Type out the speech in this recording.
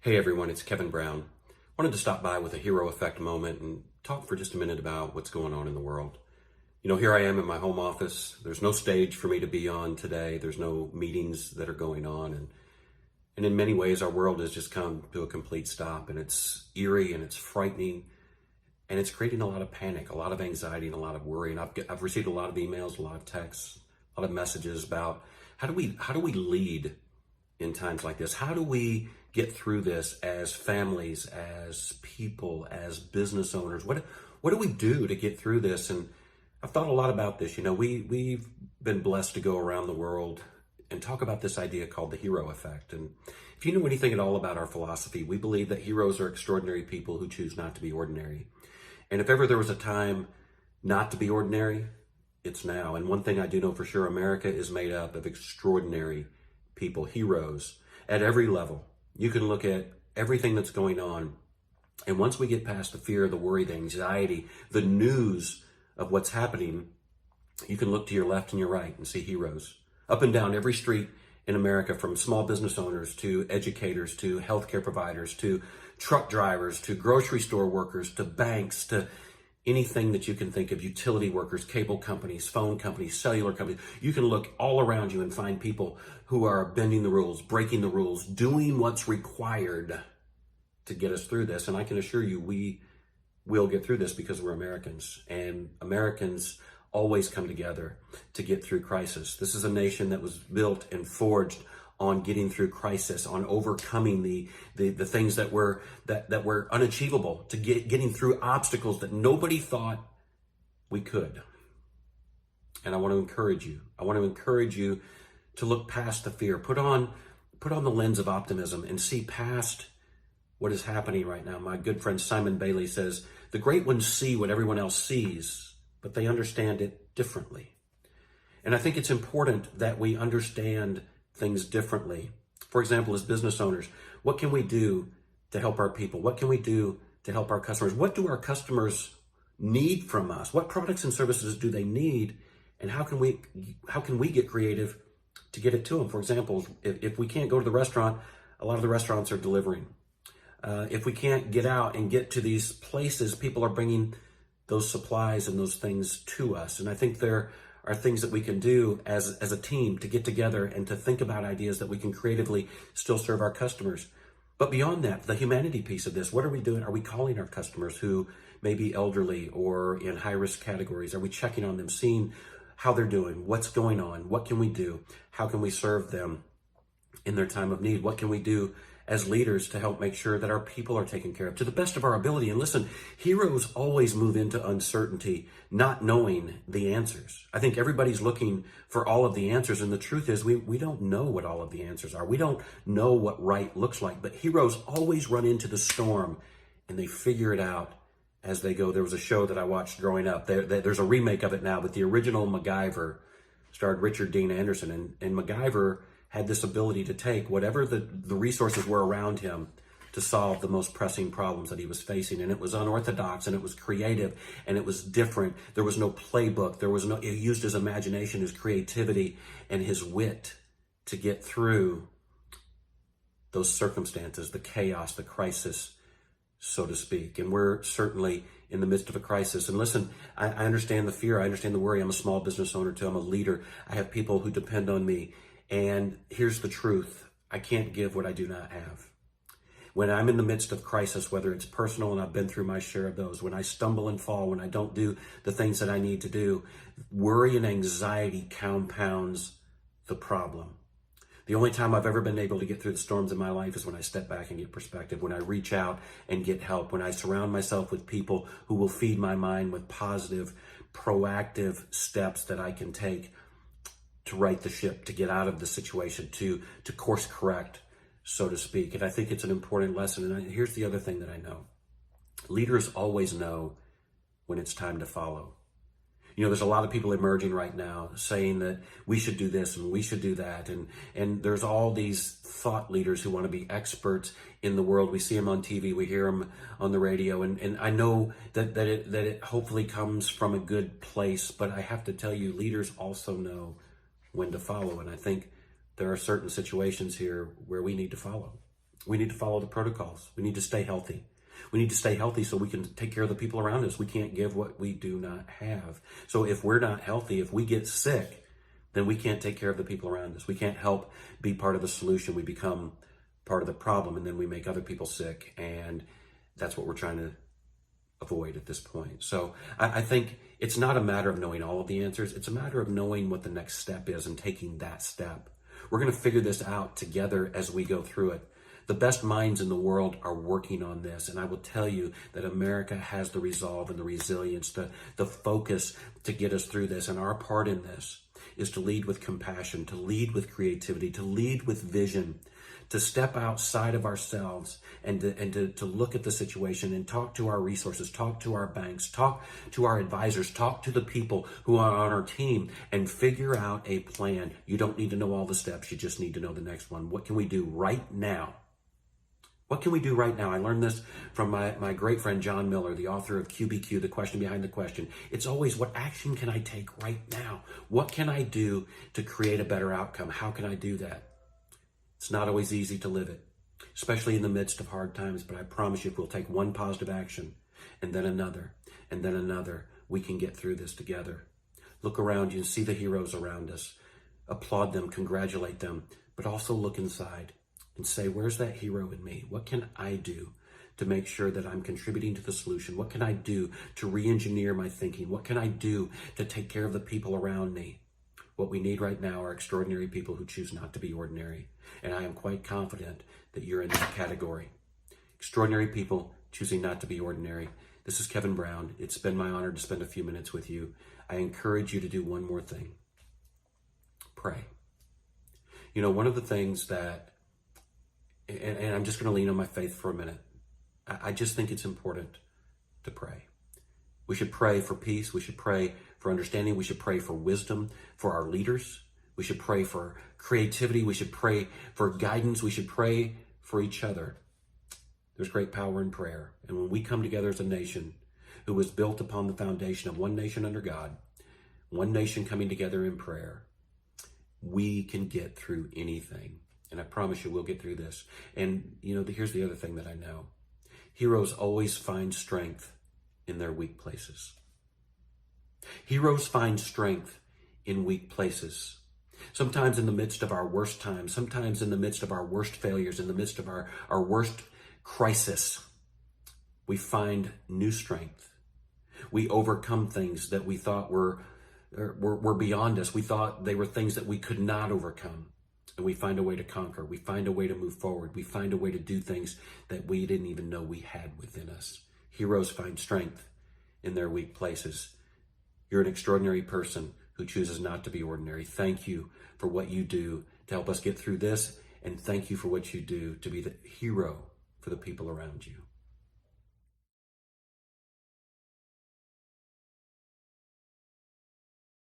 Hey everyone, it's Kevin Brown. Wanted to stop by with a hero effect moment and talk for just a minute about what's going on in the world. Here I am in my home office. There's no stage for me to be on today. There's no meetings that are going on. And in many ways, our world has just come to a complete stop, and it's eerie and it's frightening, and it's creating a lot of panic, a lot of anxiety, and a lot of worry. And I've received a lot of emails, a lot of texts, a lot of messages about how do we lead in times like this? How do we get through this as families, as people, as business owners? What do we do to get through this? And I've thought a lot about this. We've been blessed to go around the world and talk about this idea called the hero effect. And if you know anything at all about our philosophy, we believe that heroes are extraordinary people who choose not to be ordinary. And if ever there was a time not to be ordinary, it's now. And one thing I do know for sure, America is made up of extraordinary people, heroes at every level. You can look at everything that's going on. And once we get past the fear, the worry, the anxiety, the news of what's happening, you can look to your left and your right and see heroes up and down every street in America, from small business owners to educators to healthcare providers to truck drivers to grocery store workers to banks to anything that you can think of, utility workers, cable companies, phone companies, cellular companies. You can look all around you and find people who are bending the rules, breaking the rules, doing what's required to get us through this. And I can assure you, we will get through this because we're Americans, and Americans always come together to get through crisis. This is a nation that was built and forged on getting through crisis, on overcoming the things that were unachievable, to getting through obstacles that nobody thought we could. And I want to encourage you. I want to encourage you to look past the fear, put on the lens of optimism and see past what is happening right now. My good friend Simon Bailey says, the great ones see what everyone else sees, but they understand it differently. And I think it's important that we understand things differently. For example, as business owners, what can we do to help our people? What can we do to help our customers? What do our customers need from us? What products and services do they need? And how can we get creative to get it to them? For example, if we can't go to the restaurant, a lot of the restaurants are delivering. If we can't get out and get to these places, people are bringing those supplies and those things to us. And I think there are things that we can do as a team to get together and to think about ideas that we can creatively still serve our customers. But beyond that, the humanity piece of this, what are we doing? Are we calling our customers who may be elderly or in high-risk categories? Are we checking on them, seeing how they're doing, what's going on, what can we do? How can we serve them in their time of need? What can we do as leaders to help make sure that our people are taken care of to the best of our ability? And listen, heroes always move into uncertainty, not knowing the answers. I think everybody's looking for all of the answers, and the truth is we don't know what all of the answers are. We don't know what right looks like, but heroes always run into the storm and they figure it out as they go. There was a show that I watched growing up. There's a remake of it now, but the original MacGyver starred Richard Dean Anderson, and MacGyver had this ability to take whatever the resources were around him to solve the most pressing problems that he was facing. And it was unorthodox, and it was creative, and it was different. There was no playbook. He used his imagination, his creativity, and his wit to get through those circumstances, the chaos, the crisis, so to speak. And we're certainly in the midst of a crisis. And listen, I understand the fear. I understand the worry. I'm a small business owner too. I'm a leader. I have people who depend on me. And here's the truth. I can't give what I do not have. When I'm in the midst of crisis, whether it's personal, and I've been through my share of those, when I stumble and fall, when I don't do the things that I need to do, worry and anxiety compounds the problem. The only time I've ever been able to get through the storms in my life is when I step back and get perspective, when I reach out and get help, when I surround myself with people who will feed my mind with positive, proactive steps that I can take to right the ship, to get out of the situation, to course correct, so to speak. And I think it's an important lesson. And here's the other thing that I know. Leaders always know when it's time to follow. There's a lot of people emerging right now saying that we should do this and we should do that. And there's all these thought leaders who want to be experts in the world. We see them on TV, we hear them on the radio. And I know that it hopefully comes from a good place, but I have to tell you, leaders also know when to follow. And I think there are certain situations here where we need to follow. We need to follow the protocols. We need to stay healthy. We need to stay healthy so we can take care of the people around us. We can't give what we do not have. So if we're not healthy, if we get sick, then we can't take care of the people around us. We can't help be part of the solution. We become part of the problem, and then we make other people sick. And that's what we're trying to avoid at this point. So I think it's not a matter of knowing all of the answers. It's a matter of knowing what the next step is and taking that step. We're going to figure this out together as we go through it. The best minds in the world are working on this, and I will tell you that America has the resolve and the resilience, the focus to get us through this. And our part in this is to lead with compassion, to lead with creativity, to lead with vision, to step outside of ourselves and to look at the situation and talk to our resources, talk to our banks, talk to our advisors, talk to the people who are on our team, and figure out a plan. You don't need to know all the steps. You just need to know the next one. What can we do right now? What can we do right now? I learned this from my great friend, John Miller, the author of QBQ, The Question Behind the Question. It's always, what action can I take right now? What can I do to create a better outcome? How can I do that? It's not always easy to live it, especially in the midst of hard times, but I promise you, if we'll take one positive action and then another, we can get through this together. Look around you and see the heroes around us. Applaud them, congratulate them, but also look inside and say, where's that hero in me? What can I do to make sure that I'm contributing to the solution? What can I do to re-engineer my thinking? What can I do to take care of the people around me? What we need right now are extraordinary people who choose not to be ordinary. And I am quite confident that you're in that category. Extraordinary people choosing not to be ordinary. This is Kevin Brown. It's been my honor to spend a few minutes with you. I encourage you to do one more thing. Pray. You know, one of the things that, and I'm just going to lean on my faith for a minute. I just think it's important to pray. We should pray for peace. We should pray for understanding. We should pray for wisdom for our leaders. We should pray for creativity. We should pray for guidance. We should pray for each other. There's great power in prayer. And when we come together as a nation who was built upon the foundation of one nation under God, one nation coming together in prayer, we can get through anything. And I promise you, we'll get through this. And, you know, here's the other thing that I know. Heroes always find strength in their weak places. Heroes find strength in weak places. Sometimes in the midst of our worst times, sometimes in the midst of our worst failures, in the midst of our worst crisis, we find new strength. We overcome things that we thought were beyond us. We thought they were things that we could not overcome. And we find a way to conquer. We find a way to move forward. We find a way to do things that we didn't even know we had within us. Heroes find strength in their weak places. You're an extraordinary person who chooses not to be ordinary. Thank you for what you do to help us get through this. And thank you for what you do to be the hero for the people around you.